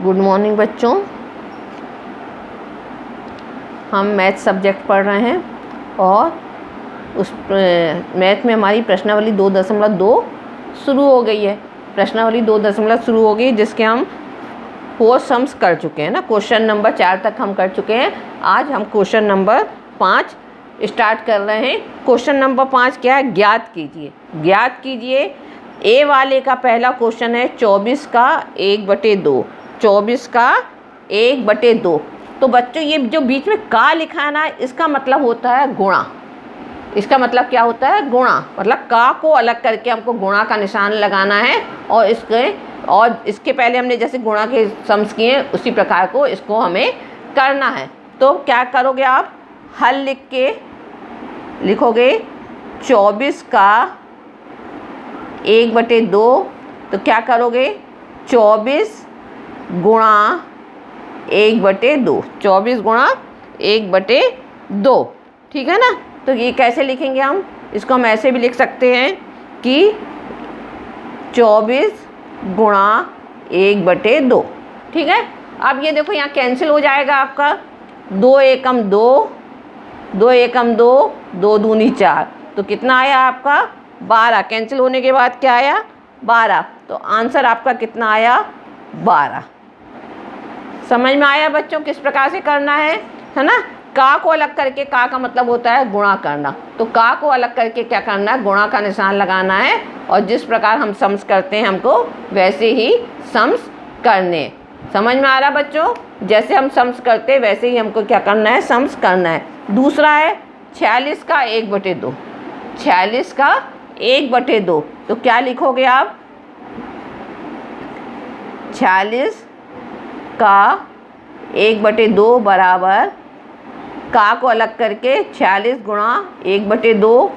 Good morning बच्चों। हम math subject पढ़ रहे हैं और उस मैथ में हमारी प्रश्नावली 2.2 शुरू हो गई है। प्रश्नावली 2 शुरू हो गई, जिसके हम 4 सम्स कर चुके हैं ना। क्वेश्चन नंबर 4 तक हम कर चुके हैं। आज हम क्वेश्चन नंबर 5 स्टार्ट कर रहे हैं। क्वेश्चन नंबर 5 क्या है? ज्ञात कीजिए। ज्ञात कीजिए। ए वाले का पहला क्वेश्चन है 24 का 1/2। 24 का 1/2। तो बच्चों ये जो बीच में का लिखा है ना, इसका मतलब होता है गुणा। इसका मतलब क्या होता है? गुणा। मतलब का को अलग करके हमको गुणा का निशान लगाना है और इसके पहले हमने जैसे गुणा के सम्स किए उसी प्रकार को इसको हमें करना है। तो क्या करोगे आप? हल लिख के लिखोगे 24 का 1/2। तो क्या करोगे? 24 गुणा 1/2। 24 गुणा 1/2। ठीक है ना। तो ये कैसे लिखेंगे हम? इसको हम ऐसे भी लिख सकते हैं कि 24 गुणा 1/2। ठीक है। अब ये देखो यहाँ कैंसिल हो जाएगा आपका। 2 एकम 2, 2 एकम 2, 2 दूनी 4। तो कितना आया आपका? 12। कैंसिल होने के बाद क्या आया? 12। तो आंसर आपका कितना आया? 12। समझ में आया बच्चों किस प्रकार से करना है ना। का को अलग करके, का का मतलब होता है गुणा करना। तो का को अलग करके क्या करना है? गुणा का निशान लगाना है। और जिस प्रकार हम सम्स करते हैं हमको वैसे ही सम्स करने। समझ में आ रहा बच्चों? जैसे हम सम्स करते हैं वैसे ही हमको क्या करना है? सम्स करना है। दूसरा है 46 का 1/2। 46 का 1/2। तो क्या लिखोगे आप? 46 का 1/2 बराबर का को अलग करके 46 गुणा 1/2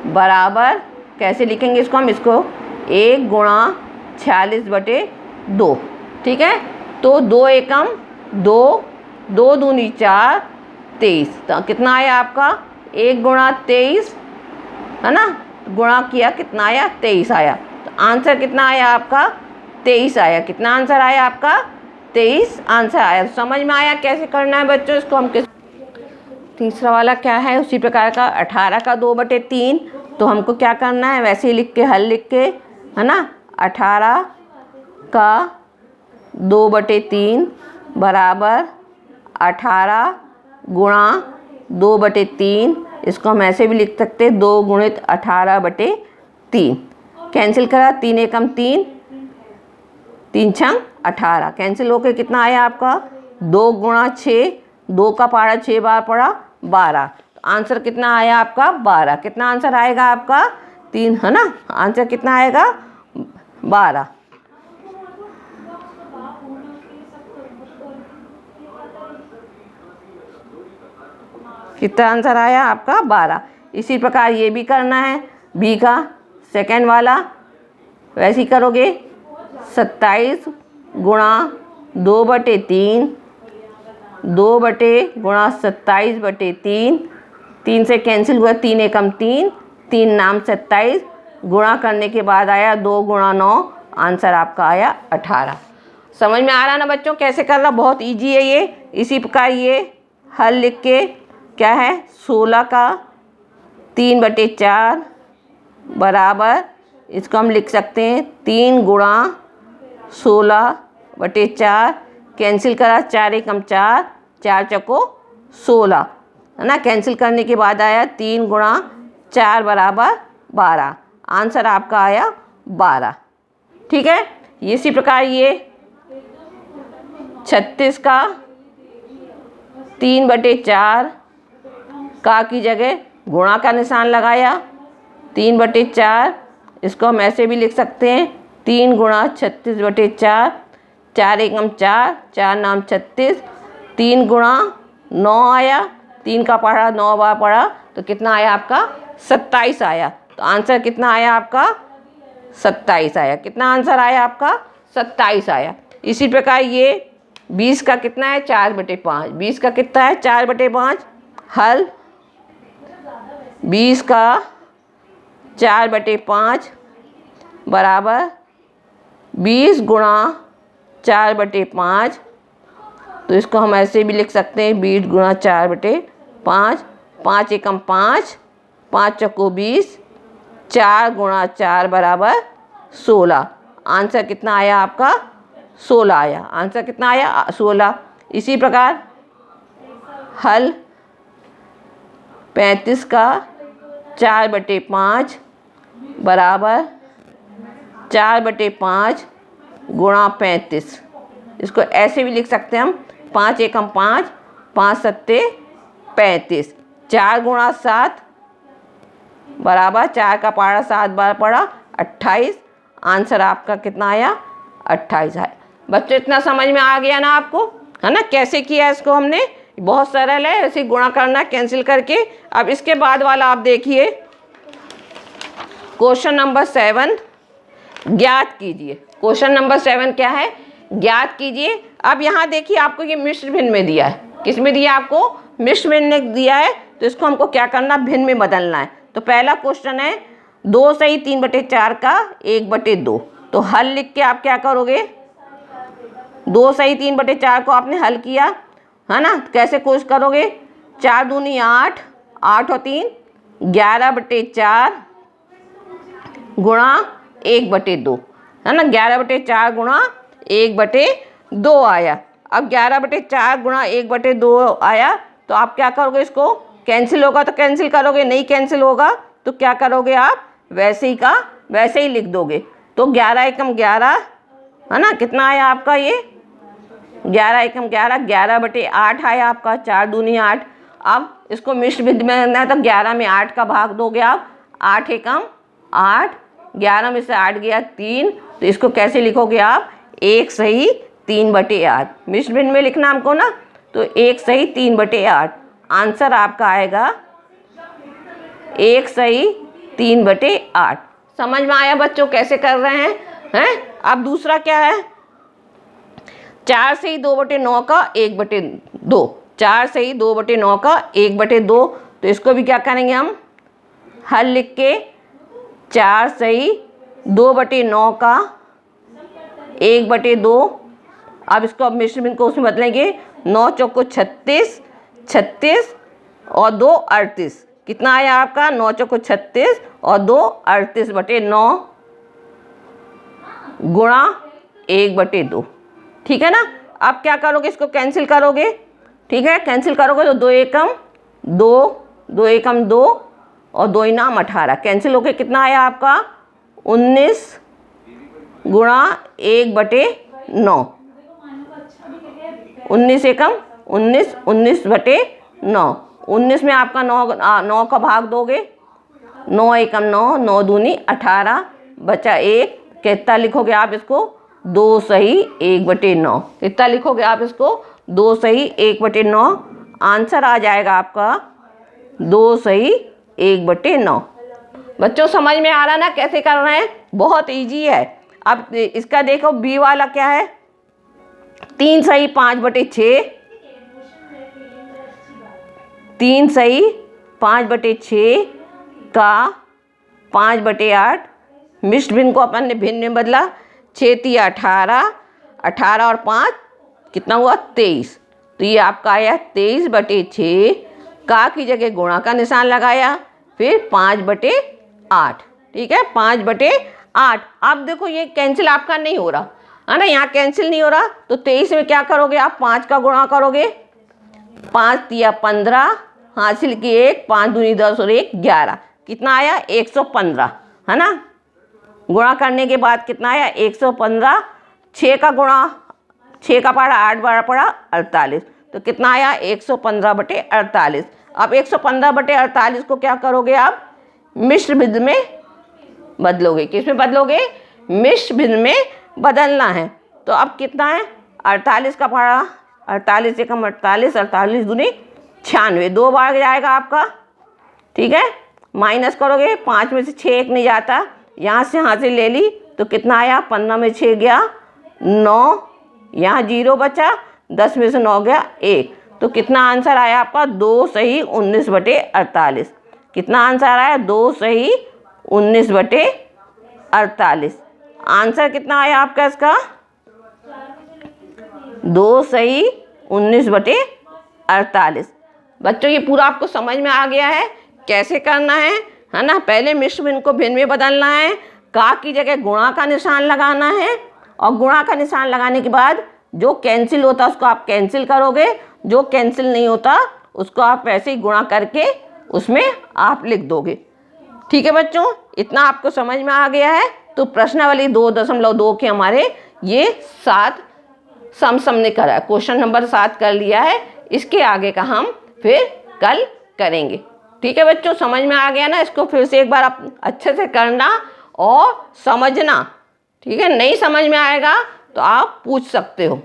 बराबर कैसे लिखेंगे इसको हम? इसको 1 गुणा 46/2। ठीक है। तो 2 एकम 2, 2 दूनी 4, 23। तो कितना आया आपका? 1 गुणा 23 है ना। गुणा किया कितना आया? 23 आया। तो आंसर कितना आया आपका? 23 आया। कितना आंसर आया आपका? 23 आंसर आया। समझ में आया कैसे करना है बच्चों इसको? हम किस तीसरा वाला क्या है? उसी प्रकार का 18 का 2/3। तो हमको क्या करना है? वैसे ही लिख के हल लिख के, है ना। 18 का 2/3 बराबर 18 गुणा 2/3। इसको हम ऐसे भी लिख सकते हैं 2 गुणित 18/3। कैंसिल करा 3 एकम 3, 3 छंग 18। कैंसिल होके कितना आया आपका? 2 गुणा 6, 2 का पारा 6 बार पड़ा 12। तो आंसर कितना आया आपका? 12। कितना आंसर आएगा आपका? 3 है ना। आंसर कितना आएगा? 12। कितना आंसर आया आपका? 12। इसी प्रकार ये भी करना है। बी का सेकेंड वाला वैसे ही करोगे। 27 गुणा 2/3, 2 × 27/3। 3 से कैंसिल हुआ, 3 एकम 3, 3 नाम 27। गुणा करने के बाद आया 2 × 9। आंसर आपका आया 18। समझ में आ रहा ना बच्चों कैसे करना? बहुत इजी है ये। इसी प्रकार ये हल लिख के क्या है? 16 का 3/4 बराबर इसको हम लिख सकते हैं 3 गुणा 16/4। कैंसिल करा 4 एकम 4, 4 चौको 16 है ना। कैंसिल करने के बाद आया 3 गुणा 4 बराबर 12। आंसर आपका आया 12। ठीक है। इसी प्रकार ये 36 का 3/4 का की जगह गुणा का निशान लगाया 3/4। इसको हम ऐसे भी लिख सकते हैं 3 गुणा 36/4। 4 एकम 4, 4 नाम 36। 3 गुणा 9 आया, 3 का पढ़ा 9 बार पढ़ा। तो कितना आया आपका? 27 आया। तो आंसर कितना आया आपका? 27 आया। कितना आंसर आया आपका? 27 आया। इसी प्रकार ये 20 का कितना है? 4/5। 20 का कितना है? 4/5। हल 20 का 4/5 बराबर 20 गुणा 4/5, तो इसको हम ऐसे भी लिख सकते हैं 20 गुणा 4/5, 5 एकम 5, 5 चौको 20, 4 गुणा 4 बराबर 16। आंसर कितना आया आपका? 16 आया। आंसर कितना आया? 16। इसी प्रकार हल 35 का 4/5 बराबर 4/5 गुणा 35, इसको ऐसे भी लिख सकते हैं हम 5 एकम 5, 5 सत्ते 35, 4 गुणा 7 बराबर 4 का पारा 7 बार पड़ा 28। आंसर आपका कितना आया? 28 आया। बच्चों इतना समझ में आ गया ना आपको, है ना? कैसे किया इसको हमने, बहुत सरल है, ऐसे गुणा करना कैंसिल करके। अब इसके बाद वाला आप देखिए, क्वेश्चन नंबर 7 ज्ञात कीजिए। क्वेश्चन नंबर 7 क्या है? ज्ञात कीजिए। अब यहाँ देखिए आपको ये मिश्र भिन्न में दिया है। किस में दिया? आपको मिश्र भिन्न में दिया है, तो इसको हमको क्या करना? भिन्न में बदलना है। तो पहला क्वेश्चन है 2 सही 3/4 का 1/2। तो हल लिख के आप क्या करोगे? 2 सही 3/4 को आपने हल किया, है ना? कैसे कोशिश करोगे? 4 दूनी 8, 8 और 3 11/4 गुणा 1/2, है ना? 11/4 गुणा 1/2 आया। अब 11/4 गुणा 1/2 आया, तो आप क्या करोगे? इसको कैंसिल होगा तो कैंसिल करोगे, नहीं कैंसिल होगा तो क्या करोगे? आप वैसे ही का वैसे ही लिख दोगे। तो 11 एकम 11, है ना? कितना आया आपका? ये 11 एकम 11, 11/8 आया आपका। 4 दूनी 8। अब इसको मिश्र भिन्न में करना है तो 11 में 8 का भाग दोगे आप। 8 एकम 8, 11 में से 8 गया 3, तो इसको कैसे लिखोगे आप? 1 सही 3/8। मिश्र भिन्न में लिखना हमको ना, तो 1 सही 3/8। आंसर आपका आएगा 1 सही 3/8। समझ में आया बच्चों कैसे कर रहे हैं? अब दूसरा क्या है? 4 सही 2/9 का 1/2। 4 सही 2/9 का 1/2, तो इसको भी क्या करेंगे हम? हल लिख के 4 सही 2/9 का 1/2। अब इसको अब मिश्र भिन्न को उसमें बदलेंगे। 9 चौको 36, 36 और 2 38। कितना आया आपका? 9 चौको 36 और 2 38/9 गुणा 1/2। ठीक है ना? अब क्या करोगे? इसको कैंसिल करोगे। ठीक है, कैंसिल करोगे तो 2 एकम 2, 2 एकम 2 और 2 इनाम 18। कैंसिल होके कितना आया आपका? 19 गुणा 1/9। 19 एकम 19, 19/9। 19 में आपका 9 का भाग दोगे। 9 एकम 9, 9 दूनी 18, बचा 1। कितना लिखोगे आप इसको? 2 सही 1/9। कितना लिखोगे आप इसको? 2 सही 1/9। आंसर आ जाएगा आपका 2 सही 1/9। बच्चों समझ में आ रहा ना कैसे कर रहे हैं? बहुत इजी है। अब इसका देखो बी वाला क्या है? 3 सही 5/6, 3 सही 5/6 का 5/8। मिश्र भिन्न को अपन ने भिन्न में बदला। 6 तिया 18, 18 और 5 कितना हुआ? 23। तो ये आपका आया 23/6। का की जगह गुणा का निशान लगाया, फिर 5/8। ठीक है, 5/8। अब देखो ये कैंसिल आपका नहीं हो रहा, है ना? यहाँ कैंसिल नहीं हो रहा, तो 23 में क्या करोगे आप? 5 का गुणा करोगे। 5 तिया 15, हासिल की 1, 5 दूनी 10 और 1 11। कितना आया? 115, है ना? गुणा करने के बाद कितना आया? 115। 6 का गुणा, 6 का पारा 8 बार पड़ा 48, तो कितना आया? 115/48। अब 115/48 को क्या करोगे आप? मिश्र भिन्न में बदलोगे। किस में बदलोगे? मिश्र भिन्न में बदलना है। तो अब कितना है? 48 का पारा 48 एकम 48, 48 दूनी 96, 2 बार जाएगा आपका। ठीक है, माइनस करोगे। 5 में से 6 एक नहीं जाता, यहाँ से हासिल ले ली, तो कितना आया? 15 में 6 गया 9, यहाँ 0 बचा, 10 में से 9 गया 1। तो कितना आंसर आया आपका? 2 सही 19/48। कितना आंसर आया? 2 सही 19/48। आंसर कितना आया आपका इसका? 2 सही 19/48। बच्चों ये पूरा आपको समझ में आ गया है कैसे करना है ना। पहले मिश्र भिन्न को भिन्न में बदलना है, का की जगह गुणा का निशान लगाना है, और गुणा का निशान लगाने के बाद जो कैंसिल होता है उसको आप कैंसिल करोगे, जो कैंसिल नहीं होता उसको आप वैसे ही गुणा करके उसमें आप लिख दोगे। ठीक है बच्चों, इतना आपको समझ में आ गया है। तो प्रश्नावली 2.2 के हमारे ये 7 सम ने करा है, क्वेश्चन नंबर 7 कर लिया है। इसके आगे का हम फिर कल करेंगे। ठीक है बच्चों, समझ में आ गया ना। इसको फिर से एक बार आप अच्छे से करना और समझना। ठीक है, नहीं समझ में आएगा तो आप पूछ सकते हो।